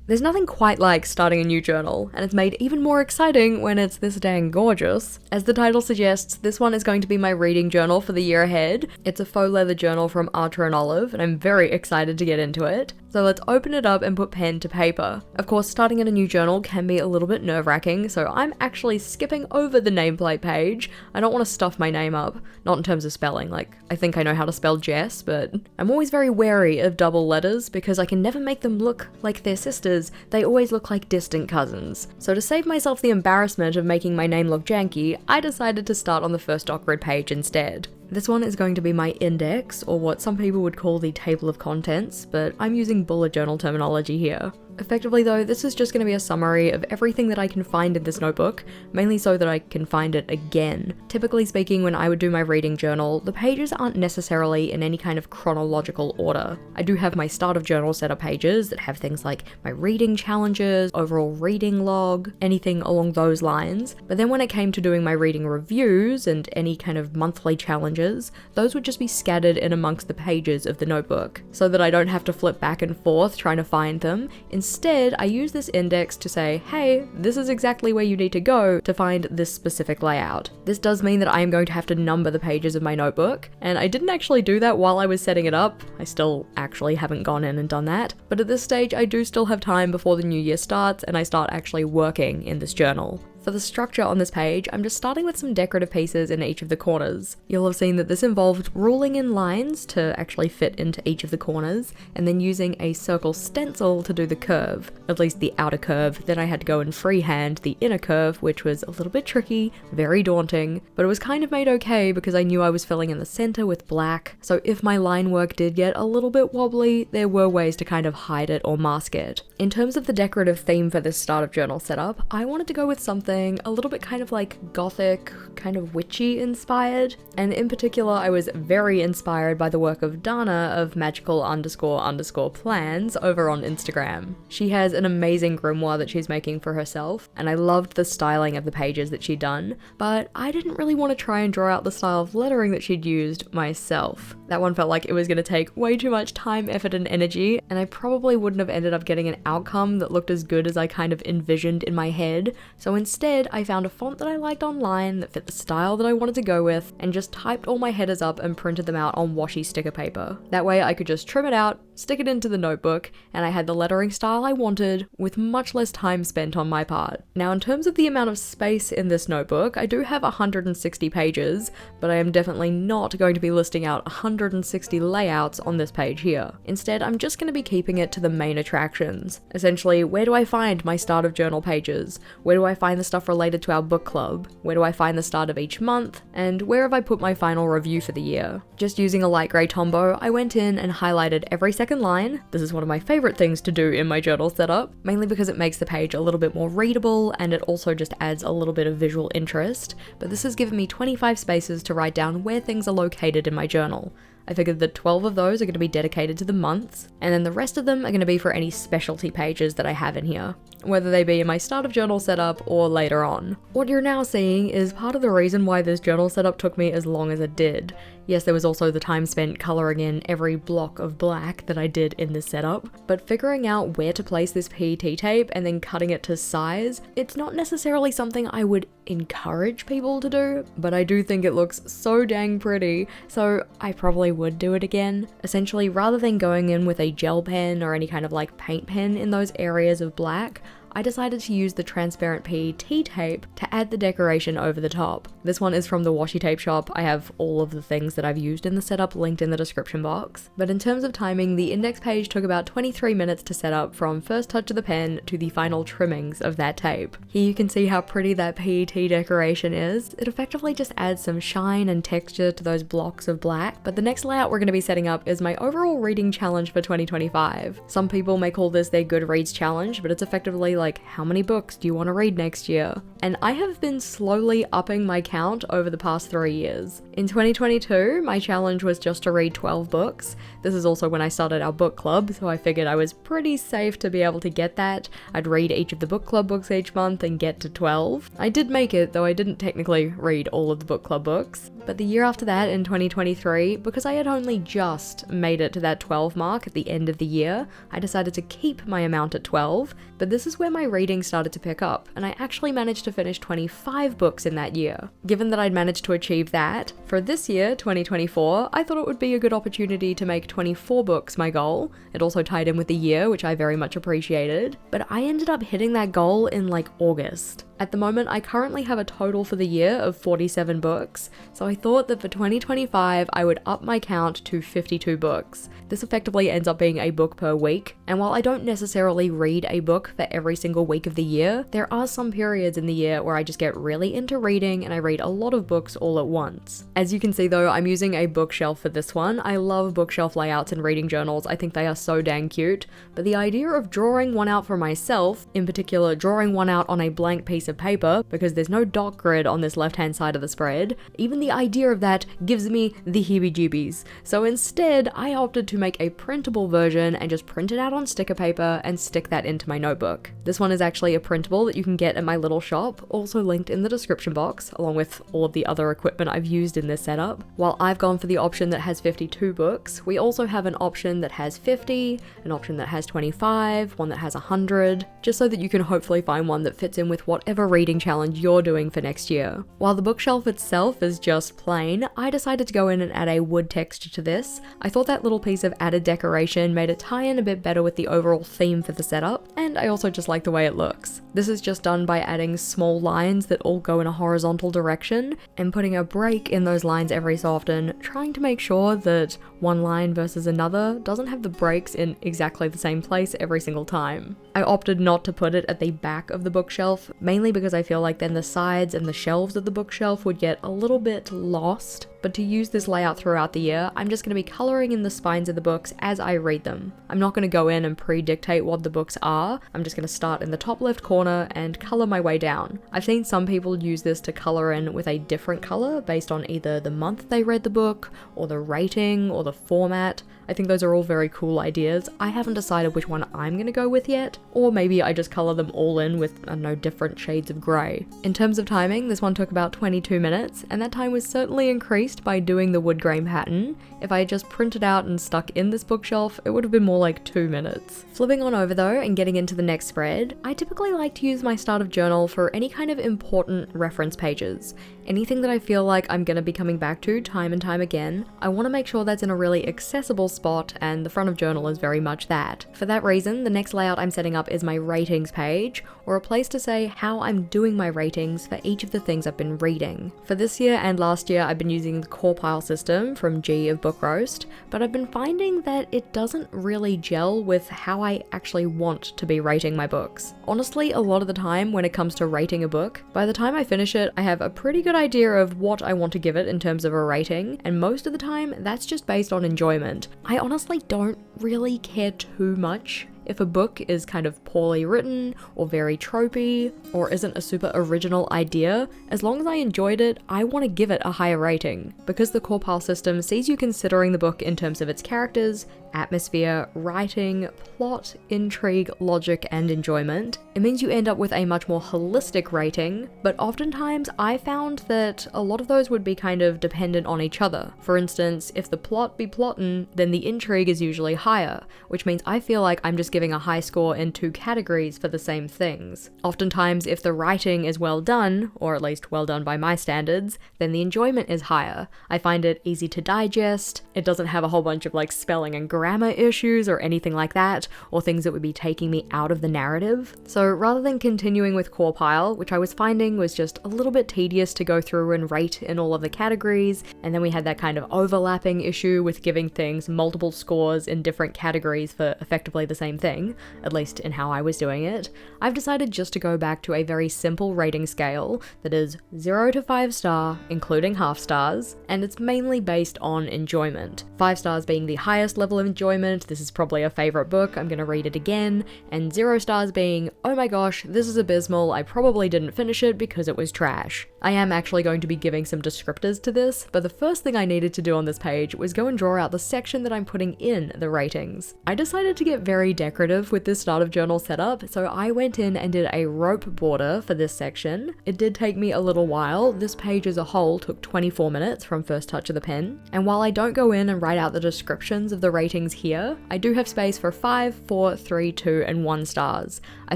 There's nothing quite like starting a new journal, and it's made even more exciting when it's this dang gorgeous. As the title suggests, this one is going to be my reading journal for the year ahead. It's a faux leather journal from Archer and Olive, and I'm very excited to get into it. So let's open it up and put pen to paper. Of course, starting in a new journal can be a little bit nerve-wracking, so I'm actually skipping over the nameplate page. I don't want to stuff my name up, not in terms of spelling, like, I think I know how to spell Jess, but I'm always very wary of double letters because I can never make them look like their sisters, they always look like distant cousins. So to save myself the embarrassment of making my name look janky, I decided to start on the first doc grid page instead. This one is going to be my index, or what some people would call the table of contents, but I'm using bullet journal terminology here. Effectively though, this is just going to be a summary of everything that I can find in this notebook, mainly so that I can find it again. Typically speaking, when I would do my reading journal, the pages aren't necessarily in any kind of chronological order. I do have my start of journal setup pages that have things like my reading challenges, overall reading log, anything along those lines, but then when it came to doing my reading reviews and any kind of monthly challenges, those would just be scattered in amongst the pages of the notebook, so that I don't have to flip back and forth trying to find them. Instead, I use this index to say, hey, this is exactly where you need to go to find this specific layout. This does mean that I am going to have to number the pages of my notebook, and I didn't actually do that while I was setting it up. I still actually haven't gone in and done that, but at this stage I do still have time before the new year starts and I start actually working in this journal. For the structure on this page, I'm just starting with some decorative pieces in each of the corners. You'll have seen that this involved ruling in lines to actually fit into each of the corners, and then using a circle stencil to do the curve, at least the outer curve. Then I had to go and freehand the inner curve, which was a little bit tricky, very daunting, but it was kind of made okay because I knew I was filling in the center with black, so if my line work did get a little bit wobbly, there were ways to kind of hide it or mask it. In terms of the decorative theme for this start of journal setup, I wanted to go with something a little bit kind of like gothic, kind of witchy inspired, and in particular I was very inspired by the work of Dana of magical__plans over on Instagram. She has an amazing grimoire that she's making for herself, and I loved the styling of the pages that she'd done, but I didn't really want to try and draw out the style of lettering that she'd used myself. That one felt like it was going to take way too much time, effort, and energy, and I probably wouldn't have ended up getting an outcome that looked as good as I kind of envisioned in my head, so instead I found a font that I liked online that fit the style that I wanted to go with, and just typed all my headers up and printed them out on washi sticker paper. That way I could just trim it out, stick it into the notebook, and I had the lettering style I wanted with much less time spent on my part. Now in terms of the amount of space in this notebook, I do have 160 pages, but I am definitely not going to be listing out 160 layouts on this page here. Instead, I'm just going to be keeping it to the main attractions. Essentially, where do I find my start of journal pages? Where do I find the stuff related to our book club? Where do I find the start of each month? And where have I put my final review for the year? Just using a light grey Tombow, I went in and highlighted every second line. This is one of my favorite things to do in my journal setup, mainly because it makes the page a little bit more readable and it also just adds a little bit of visual interest, but this has given me 25 spaces to write down where things are located in my journal. I figured that 12 of those are going to be dedicated to the months, and then the rest of them are going to be for any specialty pages that I have in here, whether they be in my start of journal setup or later on. What you're now seeing is part of the reason why this journal setup took me as long as it did. Yes, there was also the time spent colouring in every block of black that I did in this setup, but figuring out where to place this PET tape and then cutting it to size, it's not necessarily something I would encourage people to do, but I do think it looks so dang pretty, so I probably would do it again. Essentially, rather than going in with a gel pen or any kind of like paint pen in those areas of black, I decided to use the transparent PET tape to add the decoration over the top. This one is from the washi tape shop. I have all of the things that I've used in the setup linked in the description box. But in terms of timing, the index page took about 23 minutes to set up from first touch of the pen to the final trimmings of that tape. Here you can see how pretty that PET decoration is. It effectively just adds some shine and texture to those blocks of black. But the next layout we're going to be setting up is my overall reading challenge for 2025. Some people may call this their Goodreads challenge, but it's effectively like, how many books do you want to read next year? And I have been slowly upping my count over the past 3 years. In 2022, my challenge was just to read 12 books. This is also when I started our book club, so I figured I was pretty safe to be able to get that. I'd read each of the book club books each month and get to 12. I did make it, though I didn't technically read all of the book club books. But the year after that, in 2023, because I had only just made it to that 12 mark at the end of the year, I decided to keep my amount at 12, but this is where my reading started to pick up, and I actually managed to finish 25 books in that year. Given that I'd managed to achieve that, for this year, 2024, I thought it would be a good opportunity to make 24 books my goal. It also tied in with the year, which I very much appreciated, but I ended up hitting that goal in like August. At the moment, I currently have a total for the year of 47 books, so I thought that for 2025, I would up my count to 52 books. This effectively ends up being a book per week, and while I don't necessarily read a book for every single week of the year, there are some periods in the year where I just get really into reading and I read a lot of books all at once. As you can see though, I'm using a bookshelf for this one. I love bookshelf layouts and reading journals. I think they are so dang cute, but the idea of drawing one out for myself, in particular drawing one out on a blank piece of paper, because there's no dot grid on this left-hand side of the spread, even the idea of that gives me the heebie-jeebies. So instead, I opted to make a printable version and just print it out on sticker paper and stick that into my notebook. This one is actually a printable that you can get at my little shop, also linked in the description box, along with all of the other equipment I've used in this setup. While I've gone for the option that has 52 books, we also have an option that has 50, an option that has 25, one that has 100, just so that you can hopefully find one that fits in with whatever reading challenge you're doing for next year. While the bookshelf itself is just plain, I decided to go in and add a wood texture to this. I thought that little piece of added decoration made it tie in a bit better with the overall theme for the setup, and I also just like the way it looks. This is just done by adding small lines that all go in a horizontal direction and putting a break in those lines every so often, trying to make sure that one line versus another doesn't have the breaks in exactly the same place every single time. I opted not to put it at the back of the bookshelf, mainly because I feel like then the sides and the shelves of the bookshelf would get a little bit lost. But to use this layout throughout the year, I'm just going to be colouring in the spines of the books as I read them. I'm not going to go in and pre-dictate what the books are. I'm just going to start in the top left corner and colour my way down. I've seen some people use this to colour in with a different colour based on either the month they read the book, or the rating, or the format. I think those are all very cool ideas. I haven't decided which one I'm going to go with yet, or maybe I just colour them all in with, I don't know, different shades of grey. In terms of timing, this one took about 22 minutes, and that time was certainly increased by doing the wood grain pattern. If I had just printed out and stuck in this bookshelf, it would have been more like 2 minutes. Flipping on over though and getting into the next spread, I typically like to use my start of journal for any kind of important reference pages. Anything that I feel like I'm going to be coming back to time and time again, I want to make sure that's in a really accessible spot, and the front of journal is very much that. For that reason, the next layout I'm setting up is my ratings page, or a place to say how I'm doing my ratings for each of the things I've been reading. For this year and last year, I've been using the core pile system from G of Book Roast, but I've been finding that it doesn't really gel with how I actually want to be rating my books. Honestly, a lot of the time when it comes to rating a book, by the time I finish it, I have a pretty good idea of what I want to give it in terms of a rating, and most of the time that's just based on enjoyment. I honestly don't really care too much if a book is kind of poorly written, or very tropey, or isn't a super original idea. As long as I enjoyed it, I want to give it a higher rating. Because the core pile system sees you considering the book in terms of its characters, atmosphere, writing, plot, intrigue, logic, and enjoyment, it means you end up with a much more holistic rating, but oftentimes I found that a lot of those would be kind of dependent on each other. For instance, if the plot be plottin', then the intrigue is usually higher, which means I feel like I'm just giving a high score in 2 categories for the same things. Oftentimes, if the writing is well done, or at least well done by my standards, then the enjoyment is higher. I find it easy to digest, it doesn't have a whole bunch of like spelling and grammar issues or anything like that, or things that would be taking me out of the narrative. So rather than continuing with core pile, which I was finding was just a little bit tedious to go through and rate in all of the categories, and then we had that kind of overlapping issue with giving things multiple scores in different categories for effectively the same thing, at least in how I was doing it, I've decided just to go back to a very simple rating scale that is 0 to 5 star, including half stars, and it's mainly based on enjoyment. 5 stars being the highest level of enjoyment, this is probably a favorite book, I'm gonna read it again, and 0 stars being, oh my gosh, this is abysmal, I probably didn't finish it because it was trash. I am actually going to be giving some descriptors to this, but the first thing I needed to do on this page was go and draw out the section that I'm putting in the ratings. I decided to get very decorative with this start of journal setup, so I went in and did a rope border for this section. It did take me a little while. This page as a whole took 24 minutes from first touch of the pen, and while I don't go in and write out the descriptions of the ratings here, I do have space for 5, 4, 3, 2, and 1 stars. I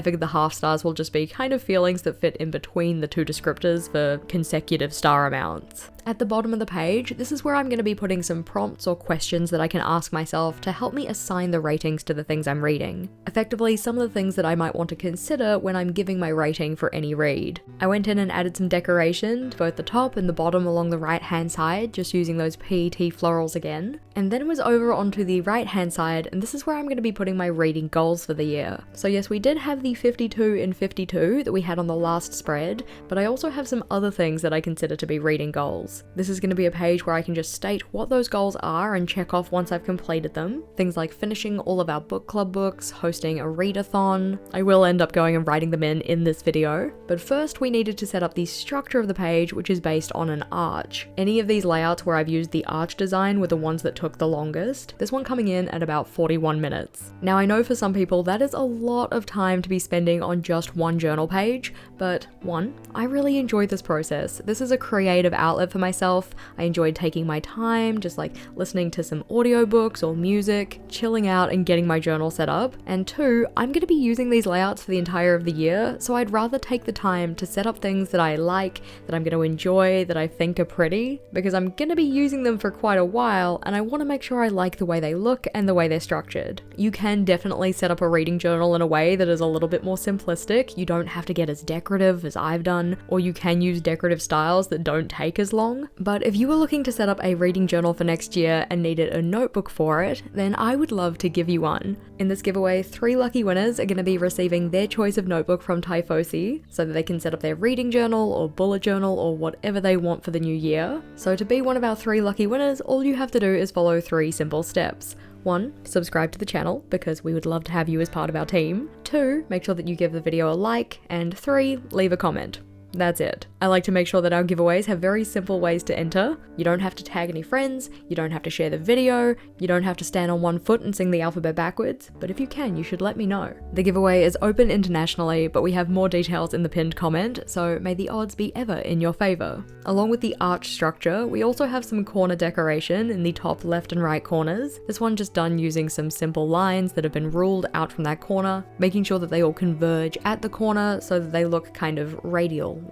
figured the half stars will just be kind of feelings that fit in between the 2 descriptors for consecutive star amounts. At the bottom of the page, this is where I'm going to be putting some prompts or questions that I can ask myself to help me assign the ratings to the things I'm reading. Effectively, some of the things that I might want to consider when I'm giving my rating for any read. I went in and added some decoration to both the top and the bottom along the right hand side, just using those PET florals again. And then was over onto the right hand side, and this is where I'm going to be putting my reading goals for the year. So yes, we did have the 52 in 52 that we had on the last spread, but I also have some other things that I consider to be reading goals. This is going to be a page where I can just state what those goals are and check off once I've completed them. Things like finishing all of our book club books, hosting a readathon. I will end up going and writing them in this video. But first we needed to set up the structure of the page, which is based on an arch. Any of these layouts where I've used the arch design were the ones that took the longest. This one coming in at about 41 minutes. Now I know for some people that is a lot of time to be spending on just one journal page, but one, I really enjoy this process. This is a creative outlet for myself. I enjoyed taking my time, just like listening to some audiobooks or music, chilling out and getting my journal set up. And 2, I'm going to be using these layouts for the entire of the year, so I'd rather take the time to set up things that I like, that I'm going to enjoy, that I think are pretty, because I'm going to be using them for quite a while and I want to make sure I like the way they look and the way they're structured. You can definitely set up a reading journal in a way that is a little bit more simplistic. You don't have to get as decorative as I've done, or you can use decorative styles that don't take as long. But if you were looking to set up a reading journal for next year and needed a notebook for it, then I would love to give you one. In this giveaway, 3 lucky winners are going to be receiving their choice of notebook from Typhosi, so that they can set up their reading journal or bullet journal or whatever they want for the new year. So to be one of our 3 lucky winners, all you have to do is follow 3 simple steps. 1, subscribe to the channel because we would love to have you as part of our team. 2, make sure that you give the video a like. And 3, leave a comment. That's it. I like to make sure that our giveaways have very simple ways to enter. You don't have to tag any friends, you don't have to share the video, you don't have to stand on one foot and sing the alphabet backwards, but if you can, you should let me know. The giveaway is open internationally, but we have more details in the pinned comment, so may the odds be ever in your favor. Along with the arch structure, we also have some corner decoration in the top left and right corners. This one just done using some simple lines that have been ruled out from that corner, making sure that they all converge at the corner so that they look kind of radiating.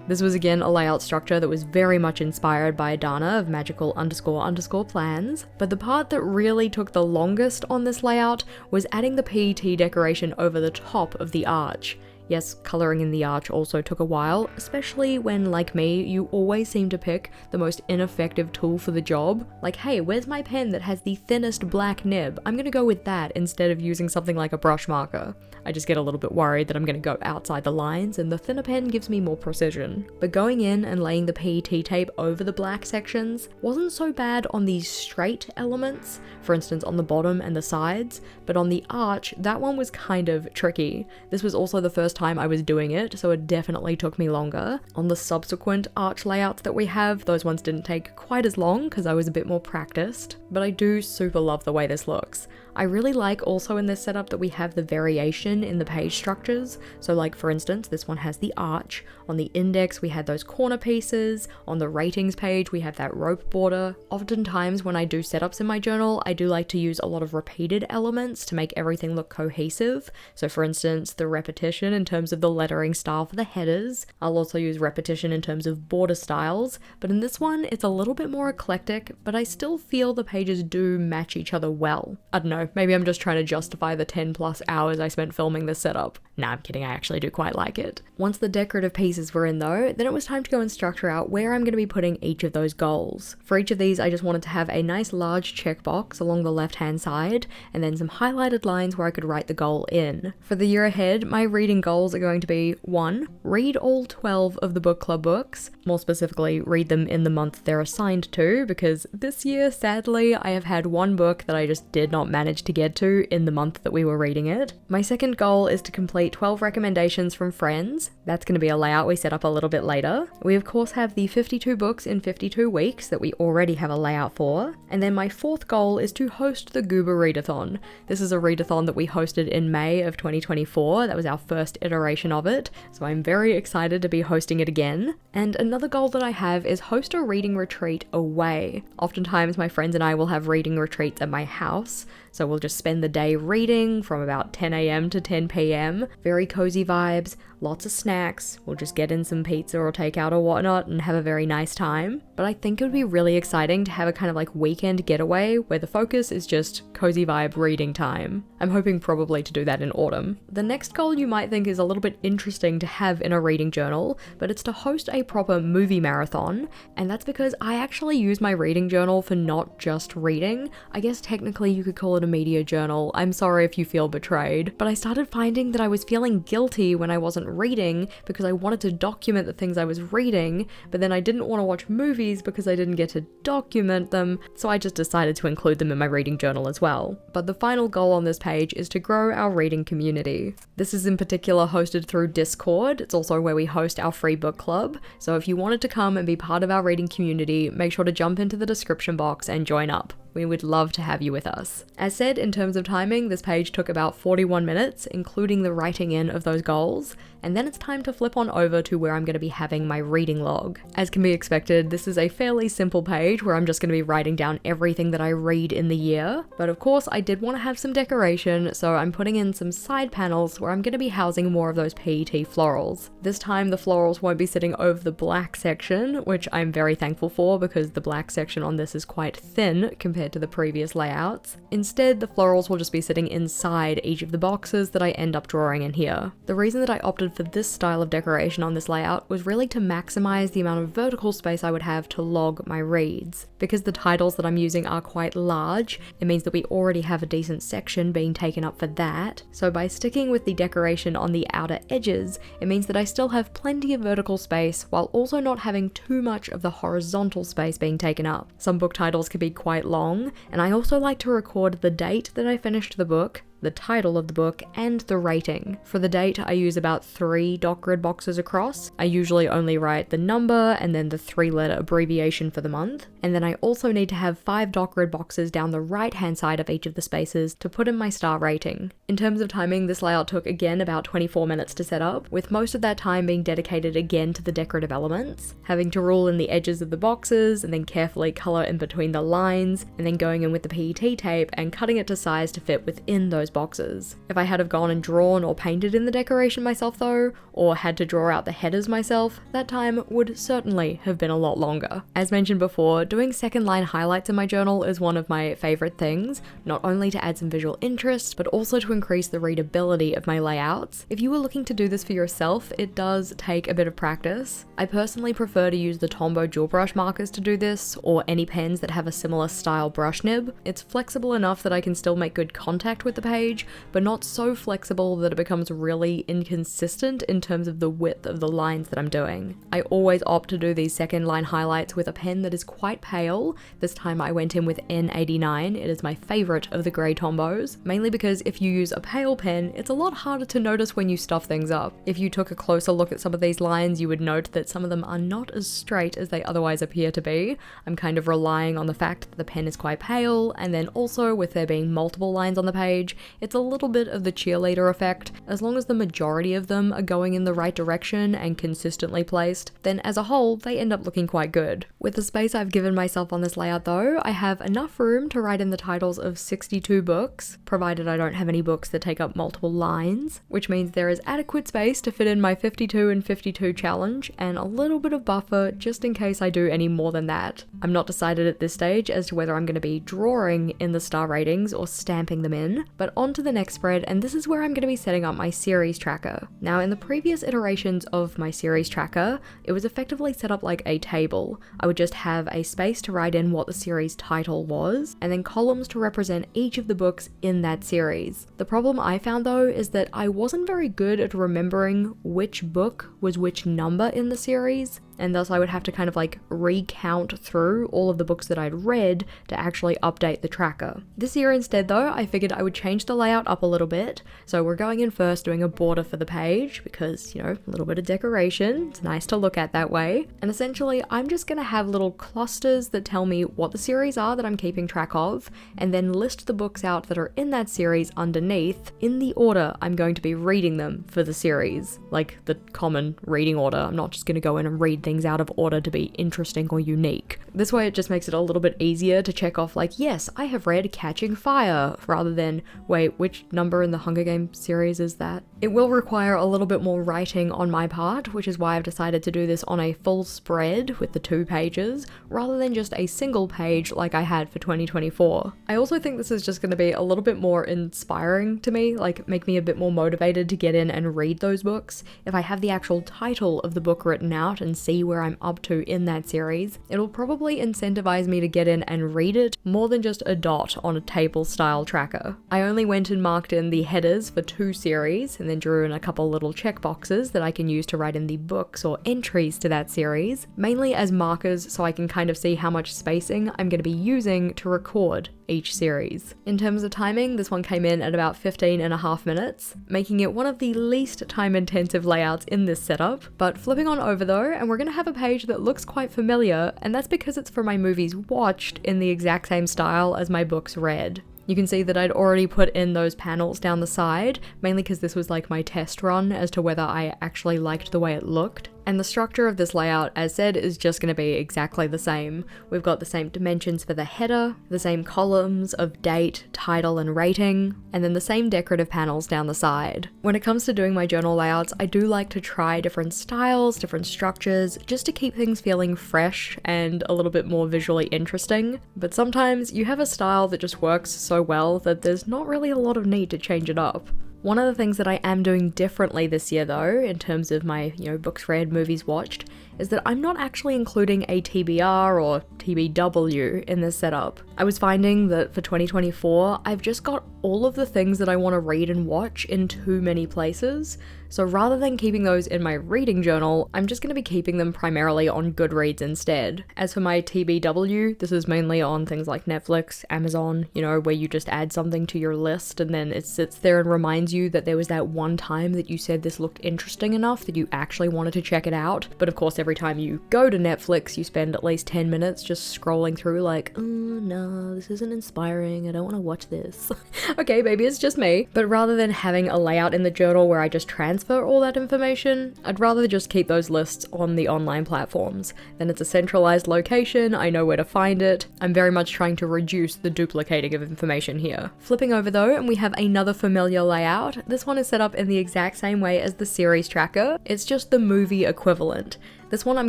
This was again a layout structure that was very much inspired by Adana of magical__plans, but the part that really took the longest on this layout was adding the PET decoration over the top of the arch. Yes, colouring in the arch also took a while, especially when, like me, you always seem to pick the most ineffective tool for the job. Like, hey, where's my pen that has the thinnest black nib? I'm gonna go with that instead of using something like a brush marker. I just get a little bit worried that I'm gonna go outside the lines, and the thinner pen gives me more precision. But going in and laying the PET tape over the black sections wasn't so bad on these straight elements, for instance on the bottom and the sides, but on the arch, that one was kind of tricky. This was also the first time I was doing it, so it definitely took me longer. On the subsequent arch layouts that we have, those ones didn't take quite as long because I was a bit more practiced, but I do super love the way this looks. I really like also in this setup that we have the variation in the page structures. So like for instance, this one has the arch. On the index, we had those corner pieces. On the ratings page, we have that rope border. Oftentimes when I do setups in my journal, I do like to use a lot of repeated elements to make everything look cohesive. So for instance, the repetition in terms of the lettering style for the headers. I'll also use repetition in terms of border styles, but in this one, it's a little bit more eclectic, but I still feel the pages do match each other well. I don't know, know, maybe I'm just trying to justify the 10 plus hours I spent filming this setup. Nah, I'm kidding, I actually do quite like it. Once the decorative pieces were in though, then it was time to go and structure out where I'm going to be putting each of those goals. For each of these, I just wanted to have a nice large checkbox along the left-hand side, and then some highlighted lines where I could write the goal in. For the year ahead, my reading goals are going to be 1. Read all 12 of the book club books. More specifically, read them in the month they're assigned to, because this year, sadly, I have had one book that I just did not manage to get to in the month that we were reading it. My second goal is to complete 12 recommendations from friends. That's going to be a layout we set up a little bit later. We of course have the 52 books in 52 weeks that we already have a layout for. And then my fourth goal is to host the Goober Readathon. This is a readathon that we hosted in May of 2024. That was our first iteration of it, so I'm very excited to be hosting it again. And another goal that I have is host a reading retreat away. Oftentimes my friends and I will have reading retreats at my house, so we'll just spend the day reading from about 10 a.m. to 10 p.m. Very cozy vibes, lots of snacks, we'll just get in some pizza or takeout or whatnot and have a very nice time. But I think it would be really exciting to have a kind of like weekend getaway where the focus is just cozy vibe reading time. I'm hoping probably to do that in autumn. The next goal you might think is a little bit interesting to have in a reading journal, but it's to host a proper movie marathon, and that's because I actually use my reading journal for not just reading. I guess technically you could call it a media journal. I'm sorry if you feel betrayed, but I started finding that I was feeling guilty when I wasn't reading because I wanted to document the things I was reading, but then I didn't want to watch movies because I didn't get to document them, so I just decided to include them in my reading journal as well. But the final goal on this page is to grow our reading community. This is in particular hosted through Discord. It's also where we host our free book club, so if you wanted to come and be part of our reading community, make sure to jump into the description box and join up. We would love to have you with us. As said, in terms of timing, this page took about 41 minutes, including the writing in of those goals, and then it's time to flip on over to where I'm going to be having my reading log. As can be expected, this is a fairly simple page where I'm just going to be writing down everything that I read in the year, but of course I did want to have some decoration, so I'm putting in some side panels where I'm going to be housing more of those PET florals. This time the florals won't be sitting over the black section, which I'm very thankful for because the black section on this is quite thin compared to the previous layouts. Instead, the florals will just be sitting inside each of the boxes that I end up drawing in here. The reason that I opted for this style of decoration on this layout was really to maximize the amount of vertical space I would have to log my reads. Because the titles that I'm using are quite large, it means that we already have a decent section being taken up for that. So by sticking with the decoration on the outer edges, it means that I still have plenty of vertical space while also not having too much of the horizontal space being taken up. Some book titles can be quite long, and I also like to record the date that I finished the book, the title of the book, and the rating. For the date, I use about 3 doc grid boxes across. I usually only write the number and then the 3-letter abbreviation for the month. And then I also need to have 5 doc grid boxes down the right-hand side of each of the spaces to put in my star rating. In terms of timing, this layout took again about 24 minutes to set up, with most of that time being dedicated again to the decorative elements, having to rule in the edges of the boxes and then carefully color in between the lines, and then going in with the PET tape and cutting it to size to fit within those boxes. If I had have gone and drawn or painted in the decoration myself though, or had to draw out the headers myself, that time would certainly have been a lot longer. As mentioned before, doing second line highlights in my journal is one of my favorite things, not only to add some visual interest, but also to increase the readability of my layouts. If you were looking to do this for yourself, it does take a bit of practice. I personally prefer to use the Tombow dual brush markers to do this, or any pens that have a similar style brush nib. It's flexible enough that I can still make good contact with the page, but not so flexible that it becomes really inconsistent in terms of the width of the lines that I'm doing. I always opt to do these second line highlights with a pen that is quite pale. This time I went in with N89. It is my favorite of the grey Tombows, mainly because if you use a pale pen, it's a lot harder to notice when you stuff things up. If you took a closer look at some of these lines, you would note that some of them are not as straight as they otherwise appear to be. I'm kind of relying on the fact that the pen is quite pale, and then also with there being multiple lines on the page, it's a little bit of the cheerleader effect. As long as the majority of them are going in the right direction and consistently placed, then as a whole, they end up looking quite good. With the space I've given myself on this layout though, I have enough room to write in the titles of 62 books, provided I don't have any books that take up multiple lines, which means there is adequate space to fit in my 52 and 52 challenge, and a little bit of buffer just in case I do any more than that. I'm not decided at this stage as to whether I'm going to be drawing in the star ratings or stamping them in, but on to the next spread, and this is where I'm going to be setting up my series tracker. Now, in the previous iterations of my series tracker, it was effectively set up like a table. I would just have a space to write in what the series title was, and then columns to represent each of the books in that series. The problem I found though is that I wasn't very good at remembering which book was which number in the series, and thus I would have to kind of like recount through all of the books that I'd read to actually update the tracker. This year instead though, I figured I would change the layout up a little bit. So we're going in first doing a border for the page because, you know, a little bit of decoration. It's nice to look at that way. And essentially I'm just going to have little clusters that tell me what the series are that I'm keeping track of, and then list the books out that are in that series underneath in the order I'm going to be reading them for the series. Like the common reading order. I'm not just going to go in and read things out of order to be interesting or unique. This way it just makes it a little bit easier to check off like, yes, I have read Catching Fire, rather than, wait, which number in the Hunger Games series is that? It will require a little bit more writing on my part, which is why I've decided to do this on a full spread with the 2 pages, rather than just a single page like I had for 2024. I also think this is just going to be a little bit more inspiring to me, like make me a bit more motivated to get in and read those books. If I have the actual title of the book written out and see where I'm up to in that series, it'll probably incentivize me to get in and read it more than just a dot on a table style tracker. I only went and marked in the headers for 2 series and then drew in a couple little checkboxes that I can use to write in the books or entries to that series, mainly as markers so I can kind of see how much spacing I'm going to be using to record each series. In terms of timing, this one came in at about 15.5 minutes, making it one of the least time intensive layouts in this setup. But flipping on over though, and we're going to have a page that looks quite familiar, and that's because it's for my movies watched in the exact same style as my books read. You can see that I'd already put in those panels down the side, mainly because this was like my test run as to whether I actually liked the way it looked. And the structure of this layout, as said, is just going to be exactly the same. We've got the same dimensions for the header, the same columns of date, title, and rating, and then the same decorative panels down the side. When it comes to doing my journal layouts, I do like to try different styles, different structures, just to keep things feeling fresh and a little bit more visually interesting. But sometimes you have a style that just works so well that there's not really a lot of need to change it up. One of the things that I am doing differently this year though, in terms of my, books read, movies watched, is that I'm not actually including a TBR or TBW in this setup. I was finding that for 2024, I've just got all of the things that I want to read and watch in too many places. So rather than keeping those in my reading journal, I'm just going to be keeping them primarily on Goodreads instead. As for my TBW, this is mainly on things like Netflix, Amazon, where you just add something to your list and then it sits there and reminds you that there was that one time that you said this looked interesting enough that you actually wanted to check it out. But of course, every time you go to Netflix, you spend at least 10 minutes just scrolling through like, oh no, this isn't inspiring, I don't want to watch this. Okay, maybe it's just me. But rather than having a layout in the journal where I just transfer all that information, I'd rather just keep those lists on the online platforms. Then it's a centralized location, I know where to find it. I'm very much trying to reduce the duplicating of information here. Flipping over though, and we have another familiar layout. This one is set up in the exact same way as the series tracker. It's just the movie equivalent. This one I'm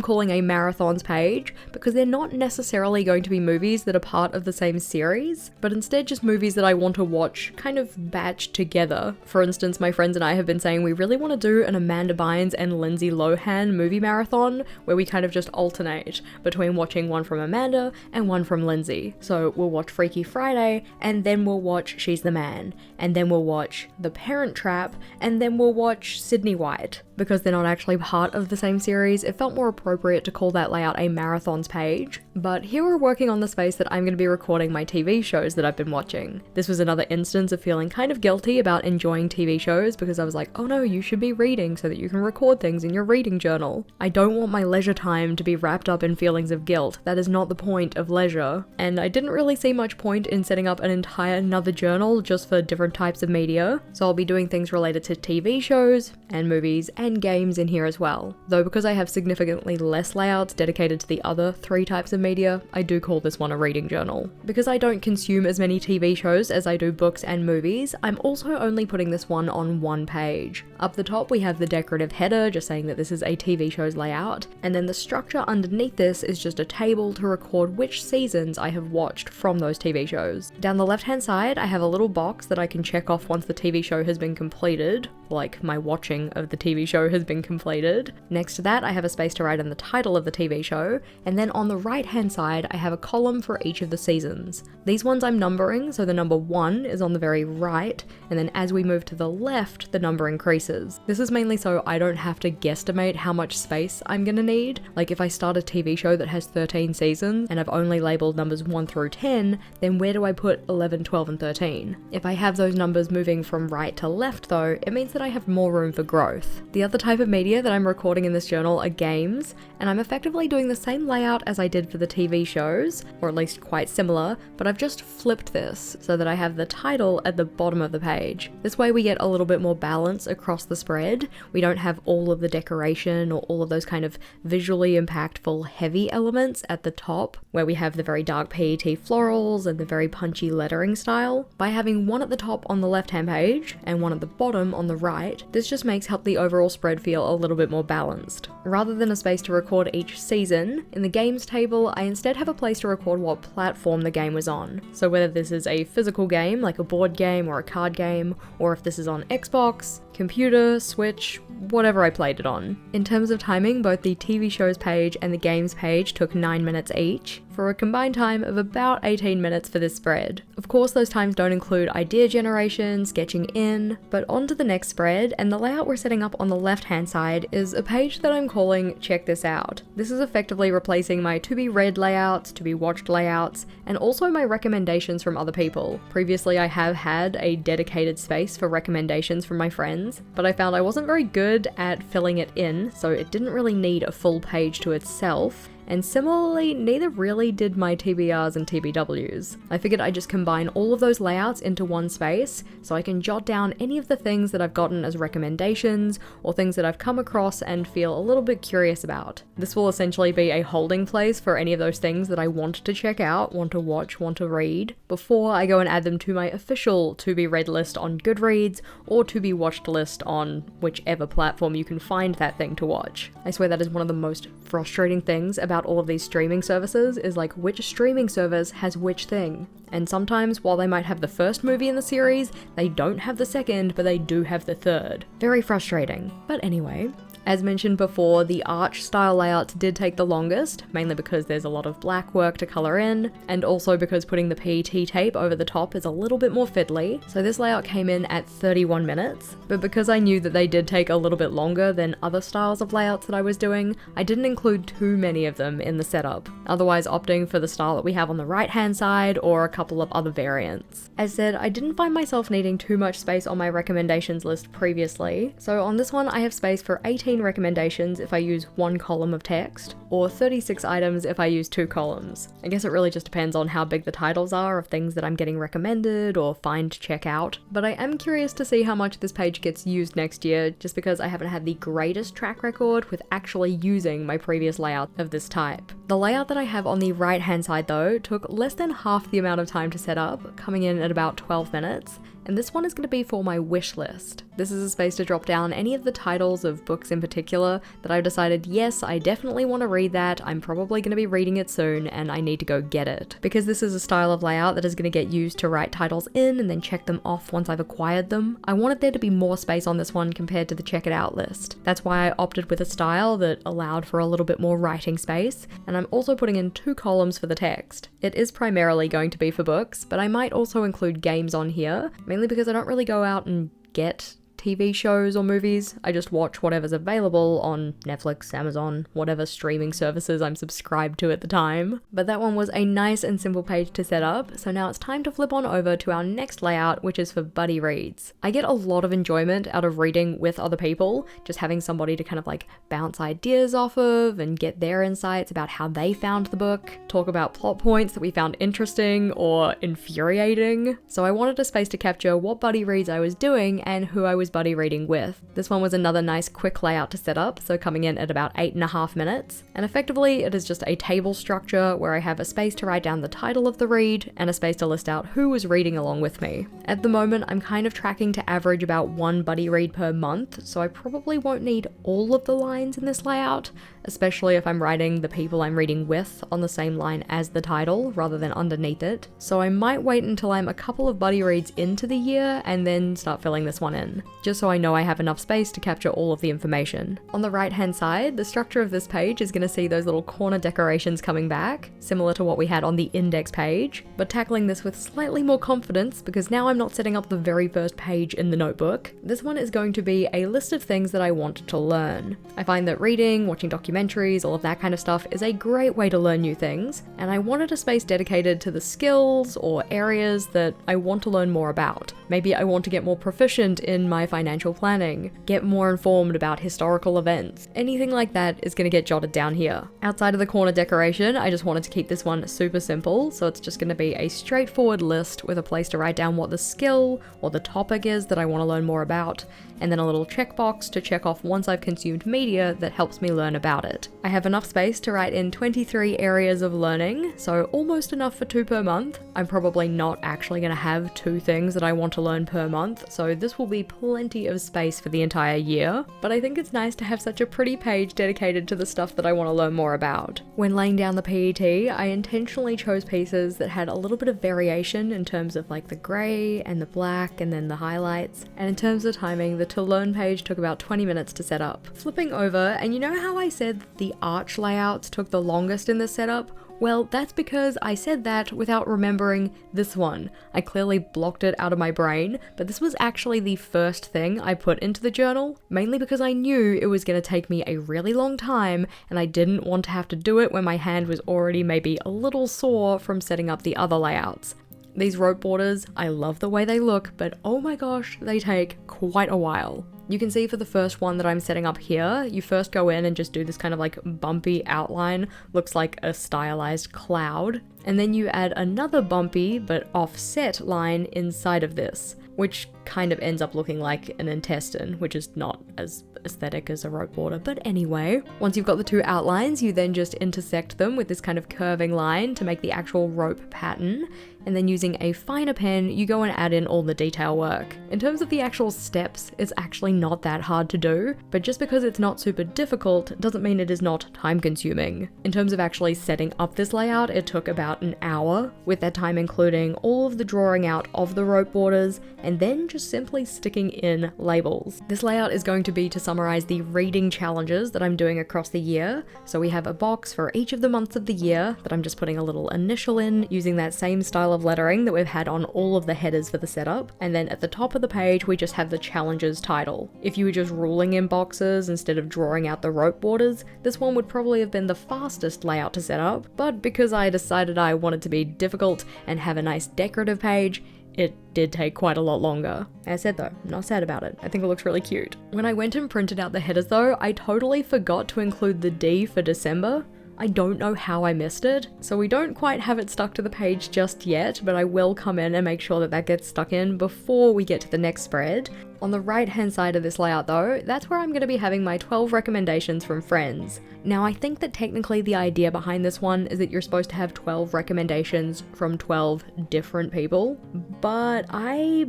calling a marathons page because they're not necessarily going to be movies that are part of the same series, but instead just movies that I want to watch kind of batched together. For instance, my friends and I have been saying we really want to do an Amanda Bynes and Lindsay Lohan movie marathon where we kind of just alternate between watching one from Amanda and one from Lindsay. So we'll watch Freaky Friday and then we'll watch She's the Man, and then we'll watch The Parent Trap, and then we'll watch Sydney White. Because they're not actually part of the same series, it felt felt more appropriate to call that layout a marathons page. But here we're working on the space that I'm going to be recording my TV shows that I've been watching. This was another instance of feeling kind of guilty about enjoying TV shows because I was like, oh no, you should be reading so that you can record things in your reading journal. I don't want my leisure time to be wrapped up in feelings of guilt. That is not the point of leisure. And I didn't really see much point in setting up an entire another journal just for different types of media. So I'll be doing things related to TV shows and movies and games in here as well. Though because I have significantly less layouts dedicated to the other 3 types of media, I do call this one a reading journal. Because I don't consume as many TV shows as I do books and movies, I'm also only putting this one on one page. Up the top we have the decorative header just saying that this is a TV show's layout, and then the structure underneath this is just a table to record which seasons I have watched from those TV shows. Down the left hand side I have a little box that I can check off once the TV show has been completed, like my watching of the TV show has been completed. Next to that I have a space to write in the title of the TV show, and then on the right hand side I have a column for each of the seasons. These ones I'm numbering, so the number 1 is on the very right, and then as we move to the left the number increases. This is mainly so I don't have to guesstimate how much space I'm gonna need. Like if I start a TV show that has 13 seasons and I've only labeled numbers 1 through 10, then where do I put 11, 12 and 13? If I have those numbers moving from right to left though, it means that I have more room for growth. The other type of media that I'm recording in this journal are games, and I'm effectively doing the same layout as I did for the TV shows, or at least quite similar, but I've just flipped this so that I have the title at the bottom of the page. This way we get a little bit more balance across the spread. We don't have all of the decoration or all of those kind of visually impactful heavy elements at the top, where we have the very dark PET florals and the very punchy lettering style. By having one at the top on the left hand page and one at the bottom on the right, this just makes the overall spread feel a little bit more balanced. Rather than a space to record each season, in the games table I instead have a place to record what platform the game was on. So whether this is a physical game like a board game or a card game, or if this is on Xbox, computer, Switch, whatever I played it on. In terms of timing, both the TV shows page and the games page took 9 minutes each, for a combined time of about 18 minutes for this spread. Of course those times don't include idea generation, sketching in, but on to the next spread, and the layout we're setting up on the left hand side is a page that I'm calling Check This Out. This is effectively replacing my to be read layouts, to be watched layouts, and also my recommendations from other people. Previously I have had a dedicated space for recommendations from my friends, but I found I wasn't very good at filling it in, so it didn't really need a full page to itself. And similarly, neither really did my TBRs and TBWs. I figured I'd just combine all of those layouts into one space so I can jot down any of the things that I've gotten as recommendations or things that I've come across and feel a little bit curious about. This will essentially be a holding place for any of those things that I want to check out, want to watch, want to read, before I go and add them to my official to be read list on Goodreads or to be watched list on whichever platform you can find that thing to watch. I swear that is one of the most frustrating things about all of these streaming services is like which streaming service has which thing. And sometimes while they might have the first movie in the series, they don't have the second, but they do have the third. Very frustrating. But anyway, as mentioned before, the arch style layouts did take the longest, mainly because there's a lot of black work to colour in, and also because putting the PET tape over the top is a little bit more fiddly, so this layout came in at 31 minutes. But because I knew that they did take a little bit longer than other styles of layouts that I was doing, I didn't include too many of them in the setup, otherwise opting for the style that we have on the right hand side or a couple of other variants. As said, I didn't find myself needing too much space on my recommendations list previously, so on this one I have space for 18 recommendations if I use one column of text, or 36 items if I use 2 columns. I guess it really just depends on how big the titles are of things that I'm getting recommended or find to check out, but I am curious to see how much this page gets used next year, just because I haven't had the greatest track record with actually using my previous layout of this type. The layout that I have on the right hand side though took less than half the amount of time to set up, coming in at about 12 minutes, and this one is going to be for my wish list. This is a space to drop down any of the titles of books in particular that I've decided, yes, I definitely want to read that, I'm probably going to be reading it soon, and I need to go get it. Because this is a style of layout that is going to get used to write titles in and then check them off once I've acquired them, I wanted there to be more space on this one compared to the check it out list. That's why I opted with a style that allowed for a little bit more writing space, and I'm also putting in 2 columns for the text. It is primarily going to be for books, but I might also include games on here, mainly because I don't really go out and get TV shows or movies. I just watch whatever's available on Netflix, Amazon, whatever streaming services I'm subscribed to at the time. But that one was a nice and simple page to set up, so now it's time to flip on over to our next layout, which is for buddy reads. I get a lot of enjoyment out of reading with other people, just having somebody to kind of like bounce ideas off of and get their insights about how they found the book, talk about plot points that we found interesting or infuriating. So I wanted a space to capture what buddy reads I was doing and who I was buddy reading with. This one was another nice quick layout to set up, so coming in at about 8.5 minutes. And effectively it is just a table structure where I have a space to write down the title of the read and a space to list out who was reading along with me. At the moment I'm kind of tracking to average about one buddy read per month, so I probably won't need all of the lines in this layout, especially if I'm writing the people I'm reading with on the same line as the title rather than underneath it. So I might wait until I'm a couple of buddy reads into the year and then start filling this one in, just so I know I have enough space to capture all of the information. On the right hand side, the structure of this page is going to see those little corner decorations coming back, similar to what we had on the index page, but tackling this with slightly more confidence because now I'm not setting up the very first page in the notebook. This one is going to be a list of things that I want to learn. I find that reading, watching documentaries, all of that kind of stuff is a great way to learn new things, and I wanted a space dedicated to the skills or areas that I want to learn more about. Maybe I want to get more proficient in my financial planning, get more informed about historical events. Anything like that is going to get jotted down here. Outside of the corner decoration, I just wanted to keep this one super simple, so it's just going to be a straightforward list with a place to write down what the skill or the topic is that I want to learn more about, and then a little checkbox to check off once I've consumed media that helps me learn about it. I have enough space to write in 23 areas of learning, so almost enough for 2 per month. I'm probably not actually going to have 2 things that I want to learn per month, so this will be plenty of space for the entire year, but I think it's nice to have such a pretty page dedicated to the stuff that I want to learn more about. When laying down the PET, I intentionally chose pieces that had a little bit of variation in terms of like the grey and the black and then the highlights, and in terms of timing, the to learn page took about 20 minutes to set up. Flipping over, and you know how I said that the arch layouts took the longest in this setup? Well, that's because I said that without remembering this one. I clearly blocked it out of my brain, but this was actually the first thing I put into the journal, mainly because I knew it was going to take me a really long time and I didn't want to have to do it when my hand was already maybe a little sore from setting up the other layouts. These rope borders, I love the way they look, but oh my gosh, they take quite a while. You can see for the first one that I'm setting up here, you first go in and just do this kind of like bumpy outline, looks like a stylized cloud, and then you add another bumpy but offset line inside of this, which kind of ends up looking like an intestine, which is not as aesthetic as a rope border, but anyway. Once you've got the 2 outlines, you then just intersect them with this kind of curving line to make the actual rope pattern, and then using a finer pen, you go and add in all the detail work. In terms of the actual steps, it's actually not that hard to do, but just because it's not super difficult doesn't mean it is not time consuming. In terms of actually setting up this layout, it took about an hour, with that time including all of the drawing out of the rope borders, and then just simply sticking in labels. This layout is going to be to summarize the reading challenges that I'm doing across the year, so we have a box for each of the months of the year that I'm just putting a little initial in, using that same style of lettering that we've had on all of the headers for the setup, and then at the top of the page we just have the challenges title. If you were just ruling in boxes instead of drawing out the rope borders, this one would probably have been the fastest layout to set up, but because I decided I wanted to be difficult and have a nice decorative page, it did take quite a lot longer. As I said though, I'm not sad about it. I think it looks really cute. When I went and printed out the headers though, I totally forgot to include the D for December. I don't know how I missed it, so we don't quite have it stuck to the page just yet, but I will come in and make sure that that gets stuck in before we get to the next spread. On the right hand side of this layout though, that's where I'm going to be having my 12 recommendations from friends. Now I think that technically the idea behind this one is that you're supposed to have 12 recommendations from 12 different people, but I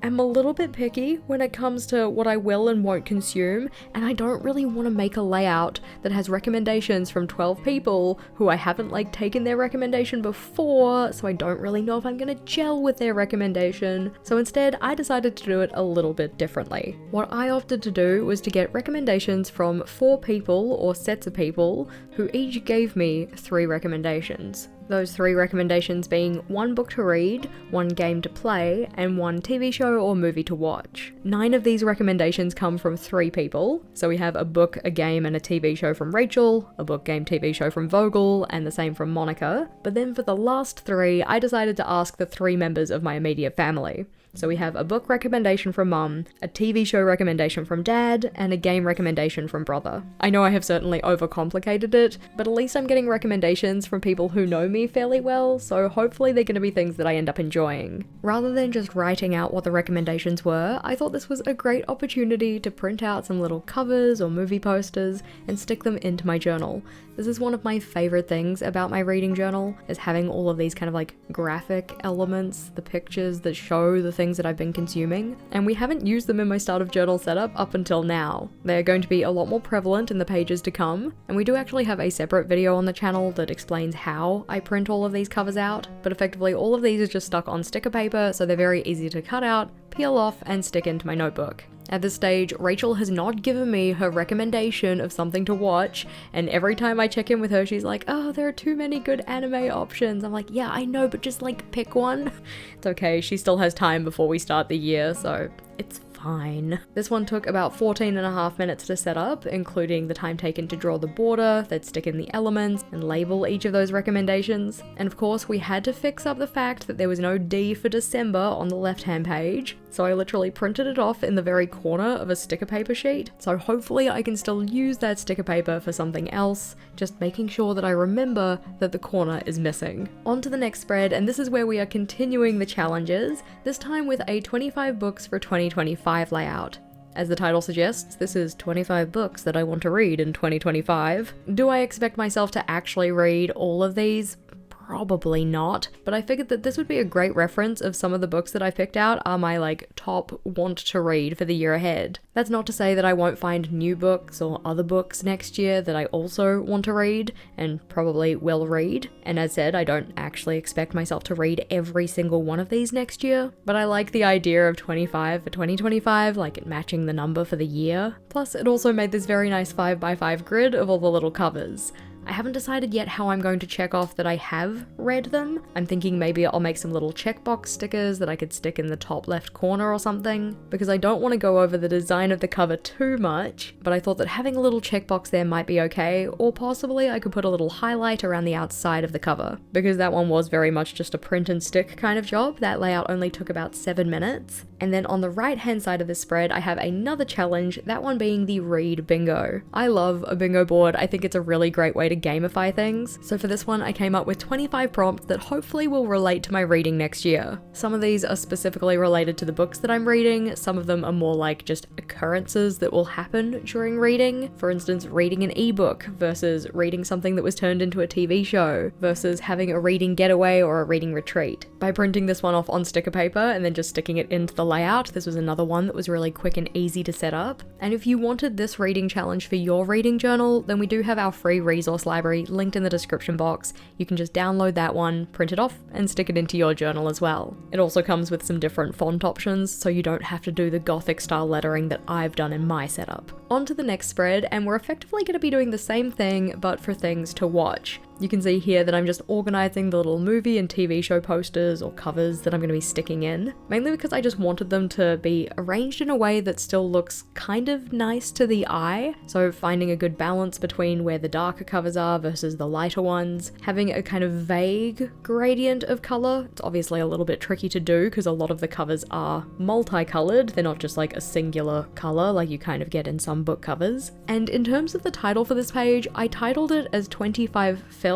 am a little bit picky when it comes to what I will and won't consume, and I don't really want to make a layout that has recommendations from 12 people who I haven't like taken their recommendation before, so I don't really know if I'm gonna gel with their recommendation. So instead I decided to do it a little bit differently. What I opted to do was to get recommendations from 4 people or sets of people who each gave me 3 recommendations. Those 3 recommendations being 1 book to read, 1 game to play, and 1 TV show or movie to watch. 9 of these recommendations come from 3 people. So we have a book, a game, and a TV show from Rachel, a book, game, TV show from Vogel, and the same from Monica. But then for the last 3, I decided to ask the 3 members of my immediate family. So we have a book recommendation from Mum, a TV show recommendation from Dad, and a game recommendation from Brother. I know I have certainly overcomplicated it, but at least I'm getting recommendations from people who know me fairly well, so hopefully they're going to be things that I end up enjoying. Rather than just writing out what the recommendations were, I thought this was a great opportunity to print out some little covers or movie posters and stick them into my journal. This is one of my favorite things about my reading journal, is having all of these kind of like graphic elements, the pictures that show the things that I've been consuming, and we haven't used them in my start of journal setup up until now. They're going to be a lot more prevalent in the pages to come, and we do actually have a separate video on the channel that explains how I print all of these covers out, but effectively all of these are just stuck on sticker paper, so they're very easy to cut out, peel off, and stick into my notebook. At this stage, Rachel has not given me her recommendation of something to watch, and every time I check in with her, she's like, oh, there are too many good anime options. I'm like, yeah, I know, but just like pick one. It's okay, she still has time before we start the year, so it's fine. This one took about 14.5 minutes to set up, including the time taken to draw the border, then stick in the elements, and label each of those recommendations. And of course, we had to fix up the fact that there was no D for December on the left-hand page, so I literally printed it off in the very corner of a sticker paper sheet. So hopefully I can still use that sticker paper for something else, just making sure that I remember that the corner is missing. On to the next spread, and this is where we are continuing the challenges, this time with a 25 books for 2025 layout. As the title suggests, this is 25 books that I want to read in 2025. Do I expect myself to actually read all of these? Probably not, but I figured that this would be a great reference of some of the books that I picked out are my like top want to read for the year ahead. That's not to say that I won't find new books or other books next year that I also want to read and probably will read. And as said, I don't actually expect myself to read every single one of these next year, but I like the idea of 25 for 2025, like it matching the number for the year. Plus, it also made this very nice 5x5 grid of all the little covers. I haven't decided yet how I'm going to check off that I have read them. I'm thinking maybe I'll make some little checkbox stickers that I could stick in the top left corner or something, because I don't want to go over the design of the cover too much, but I thought that having a little checkbox there might be okay, or possibly I could put a little highlight around the outside of the cover, because that one was very much just a print and stick kind of job. That layout only took about 7 minutes. And then on the right hand side of this spread, I have another challenge, that one being the read bingo. I love a bingo board. I think it's a really great way to gamify things. So for this one, I came up with 25 prompts that hopefully will relate to my reading next year. Some of these are specifically related to the books that I'm reading. Some of them are more like just occurrences that will happen during reading. For instance, reading an ebook versus reading something that was turned into a TV show versus having a reading getaway or a reading retreat. By printing this one off on sticker paper and then just sticking it into the layout, this was another one that was really quick and easy to set up. And if you wanted this reading challenge for your reading journal, then we do have our free resource library linked in the description box. You can just download that one, print it off, and stick it into your journal as well. It also comes with some different font options, so you don't have to do the Gothic style lettering that I've done in my setup. On to the next spread, and we're effectively going to be doing the same thing, but for things to watch. You can see here that I'm just organizing the little movie and TV show posters or covers that I'm going to be sticking in, mainly because I just wanted them to be arranged in a way that still looks kind of nice to the eye. So finding a good balance between where the darker covers are versus the lighter ones, having a kind of vague gradient of color. It's obviously a little bit tricky to do because a lot of the covers are multicolored. They're not just like a singular color like you kind of get in some book covers. And in terms of the title for this page, I titled it as 25 films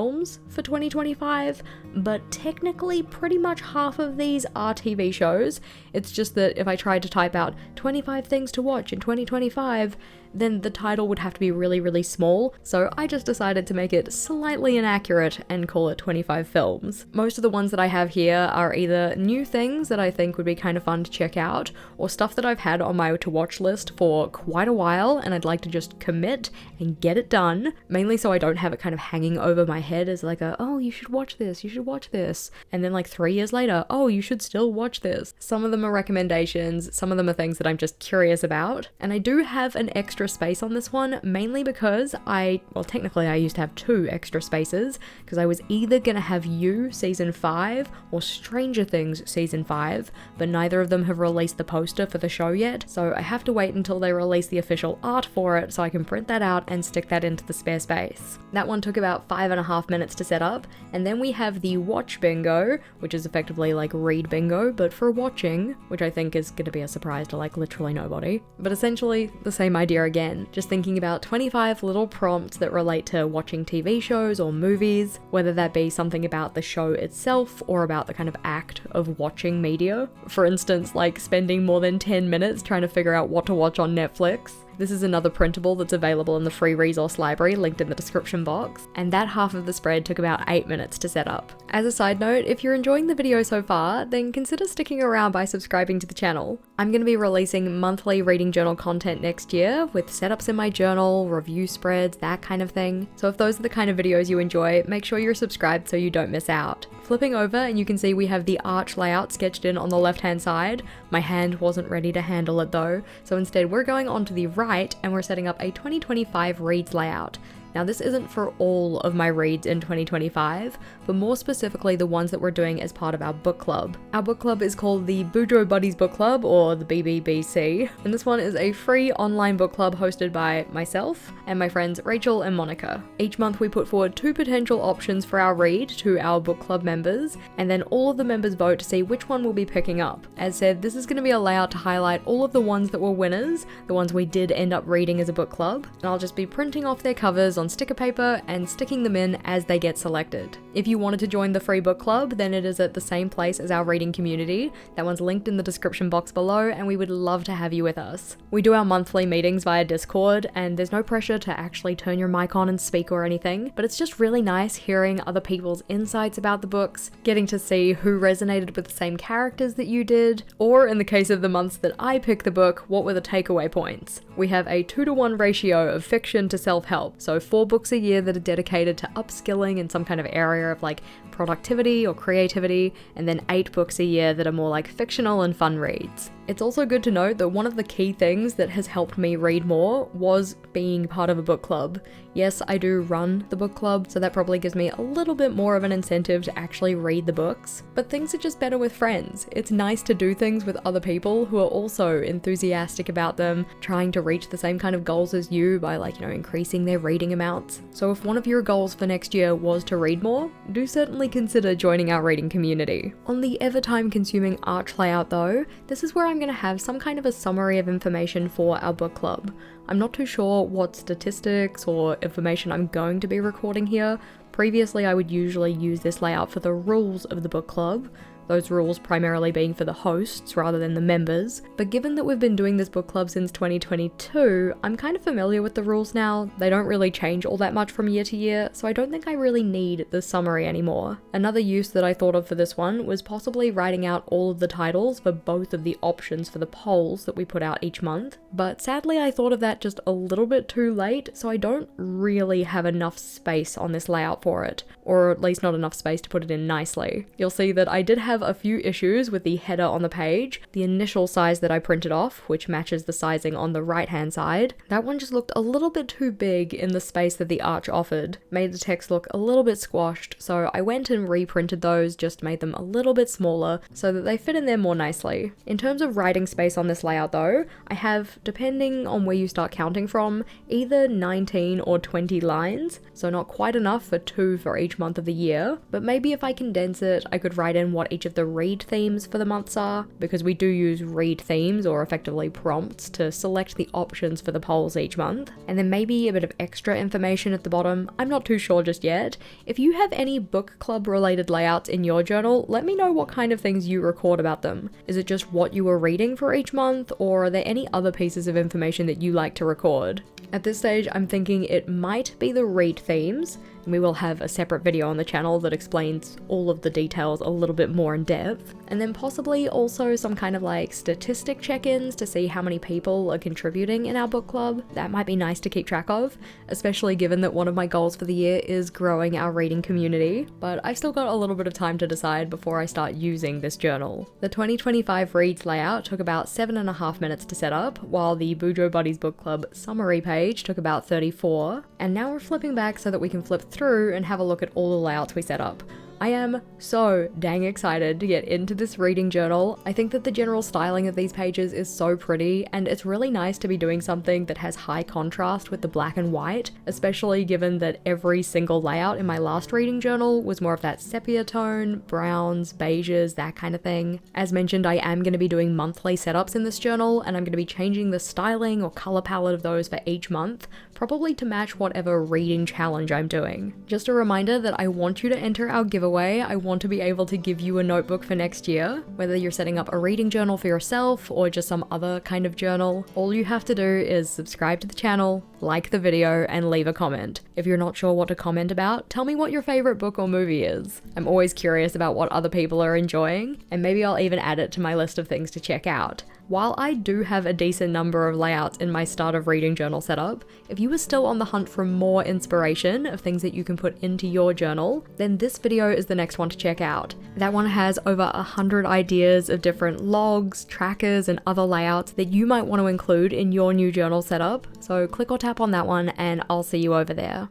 for 2025, but technically pretty much half of these are TV shows. It's just that if I tried to type out 25 things to watch in 2025, then the title would have to be really, really small, so I just decided to make it slightly inaccurate and call it 25 films. Most of the ones that I have here are either new things that I think would be kind of fun to check out, or stuff that I've had on my to-watch list for quite a while and I'd like to just commit and get it done, mainly so I don't have it kind of hanging over my head as like oh, you should watch this, you should watch this. And then like 3 years later, oh, you should still watch this. Some of them are recommendations, some of them are things that I'm just curious about. And I do have an extra space on this one, mainly because technically I used to have 2 extra spaces, because I was either gonna have You season 5 or Stranger Things season 5, but neither of them have released the poster for the show yet, so I have to wait until they release the official art for it so I can print that out and stick that into the spare space. That one took about 5.5 minutes to set up, and then we have the Watch Bingo, which is effectively like Read Bingo, but for watching, which I think is going to be a surprise to like literally nobody. But essentially the same idea again, just thinking about 25 little prompts that relate to watching TV shows or movies, whether that be something about the show itself or about the kind of act of watching media. For instance, like spending more than 10 minutes trying to figure out what to watch on Netflix. This is another printable that's available in the free resource library linked in the description box, and that half of the spread took about 8 minutes to set up. As a side note, if you're enjoying the video so far, then consider sticking around by subscribing to the channel. I'm going to be releasing monthly reading journal content next year, with setups in my journal, review spreads, that kind of thing. So if those are the kind of videos you enjoy, make sure you're subscribed so you don't miss out. Flipping over and you can see we have the arch layout sketched in on the left hand side. My hand wasn't ready to handle it though, so instead we're going on to the right and we're setting up a 2025 reads layout. Now this isn't for all of my reads in 2025, but more specifically the ones that we're doing as part of our book club. Our book club is called the Bujo Buddies Book Club, or the BBBC, and this one is a free online book club hosted by myself and my friends Rachel and Monica. Each month we put forward 2 potential options for our read to our book club members, and then all of the members vote to see which one we'll be picking up. As said, this is going to be a layout to highlight all of the ones that were winners, the ones we did end up reading as a book club, and I'll just be printing off their covers on sticker paper and sticking them in as they get selected. If you wanted to join the free book club, then it is at the same place as our reading community. That one's linked in the description box below, and we would love to have you with us. We do our monthly meetings via Discord, and there's no pressure to actually turn your mic on and speak or anything, but it's just really nice hearing other people's insights about the books, getting to see who resonated with the same characters that you did, or in the case of the months that I pick the book, what were the takeaway points. We have a 2-to-1 ratio of fiction to self-help, so 4 books a year that are dedicated to upskilling in some kind of area of like productivity or creativity, and then 8 books a year that are more like fictional and fun reads. It's also good to note that one of the key things that has helped me read more was being part of a book club. Yes, I do run the book club, so that probably gives me a little bit more of an incentive to actually read the books, but things are just better with friends. It's nice to do things with other people who are also enthusiastic about them, trying to reach the same kind of goals as you by increasing their reading amounts. So if one of your goals for next year was to read more, do certainly consider joining our reading community. On the ever time consuming arch layout though, this is where I'm going to have some kind of a summary of information for our book club. I'm not too sure what statistics or information I'm going to be recording here. Previously, I would usually use this layout for the rules of the book club, those rules primarily being for the hosts rather than the members. But given that we've been doing this book club since 2022, I'm kind of familiar with the rules now. They don't really change all that much from year to year, so I don't think I really need the summary anymore. Another use that I thought of for this one was possibly writing out all of the titles for both of the options for the polls that we put out each month, but sadly I thought of that just a little bit too late, so I don't really have enough space on this layout for it, or at least not enough space to put it in nicely. You'll see that I did have a few issues with the header on the page. The initial size that I printed off, which matches the sizing on the right hand side, that one just looked a little bit too big in the space that the arch offered, made the text look a little bit squashed, so I went and reprinted those, just made them a little bit smaller so that they fit in there more nicely. In terms of writing space on this layout though, I have, depending on where you start counting from, either 19 or 20 lines, so not quite enough for 2 for each month of the year, but maybe if I condense it, I could write in what each of the read themes for the months are, because we do use read themes, or effectively prompts, to select the options for the polls each month, and then maybe a bit of extra information at the bottom. I'm not too sure just yet. If you have any book club related layouts in your journal, let me know what kind of things you record about them. Is it just what you were reading for each month, or are there any other pieces of information that you like to record? At this stage, I'm thinking it might be the read themes, and we will have a separate video on the channel that explains all of the details a little bit more more in depth. And then possibly also some kind of like statistic check-ins to see how many people are contributing in our book club. That might be nice to keep track of, especially given that one of my goals for the year is growing our reading community. But I've still got a little bit of time to decide before I start using this journal. The 2025 Reads layout took about 7.5 minutes to set up, while the Bujo Buddies Book Club summary page took about 34. And now we're flipping back so that we can flip through and have a look at all the layouts we set up. I am so dang excited to get into this reading journal. I think that the general styling of these pages is so pretty, and it's really nice to be doing something that has high contrast with the black and white, especially given that every single layout in my last reading journal was more of that sepia tone, browns, beiges, that kind of thing. As mentioned, I am going to be doing monthly setups in this journal, and I'm going to be changing the styling or color palette of those for each month, probably to match whatever reading challenge I'm doing. Just a reminder that I want you to enter our giveaway. I want to be able to give you a notebook for next year, whether you're setting up a reading journal for yourself or just some other kind of journal. All you have to do is subscribe to the channel, like the video, and leave a comment. If you're not sure what to comment about, tell me what your favorite book or movie is. I'm always curious about what other people are enjoying, and maybe I'll even add it to my list of things to check out. While I do have a decent number of layouts in my start of reading journal setup, if you are still on the hunt for more inspiration of things that you can put into your journal, then this video is the next one to check out. That one has over 100 ideas of different logs, trackers, and other layouts that you might want to include in your new journal setup, so click or tap on that one and I'll see you over there.